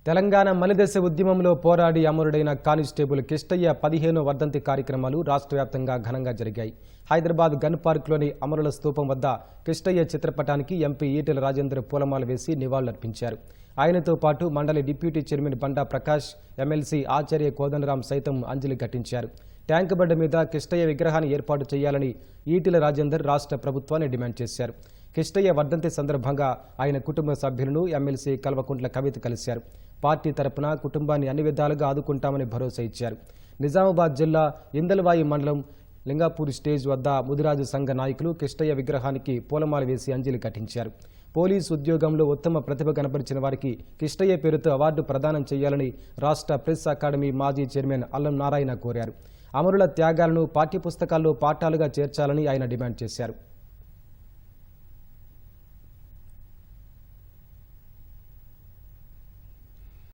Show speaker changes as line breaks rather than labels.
తెలంగాణ మలిదశ ఉద్యమంలో పోరాడి అమరుడైన కానిస్టేబుల్ కిష్టయ్య 15వ వర్ధంతి కార్యక్రమాలు రాష్ట్ర వ్యాప్తంగా ఘనంగా జరిగాయి. హైదరాబాద్ గన్ పార్క్లోని అమరుల స్తూపం వద్ద కిష్టయ్య చిత్రపటానికి ఎంపీ ఈటెల రాజేందర్ పూలమాల వేసి నివాళులర్పించారు. ఆయనతో పాటు మండలి డిప్యూటీ చైర్మన్ బండా ప్రకాష్, ఎమ్మెల్సీ ఆచార్య కోదండరాం సైతం అంజలి ఘటించారు. ట్యాంక్ బండ్ మీద కిష్టయ్య విగ్రహాన్ని ఏర్పాటు చేయాలని ఈటెల రాజేందర్ రాష్ట్ర ప్రభుత్వాన్ని డిమాండ్ చేశారు. కిష్టయ్య వర్ధంతి సందర్భంగా ఆయన కుటుంబ సభ్యులను ఎమ్మెల్సీ కల్వకుంట్ల కవిత కలిశారు. పార్టీ తరపున కుటుంబాన్ని అన్ని విధాలుగా ఆదుకుంటామని భరోసా ఇచ్చారు. నిజామాబాద్ జిల్లా ఇందల్వాయి మండలం లింగాపూర్ స్టేజ్ వద్ద ముదిరాజు సంఘ నాయకులు కిష్టయ్య విగ్రహానికి పూలమాల వేసి అంజలి ఘటించారు. పోలీసు ఉద్యోగంలో ఉత్తమ ప్రతిభ కనబరిచిన వారికి కిష్టయ్య పేరుతో అవార్డు ప్రదానం చేయాలని రాష్ట్ర ప్రెస్ అకాడమీ మాజీ చైర్మన్ అల్లం నారాయణ కోరారు. అమరుల త్యాగాలను పాఠ్యపుస్తకాల్లో పాఠాలుగా చేర్చాలని ఆయన డిమాండ్ చేశారు.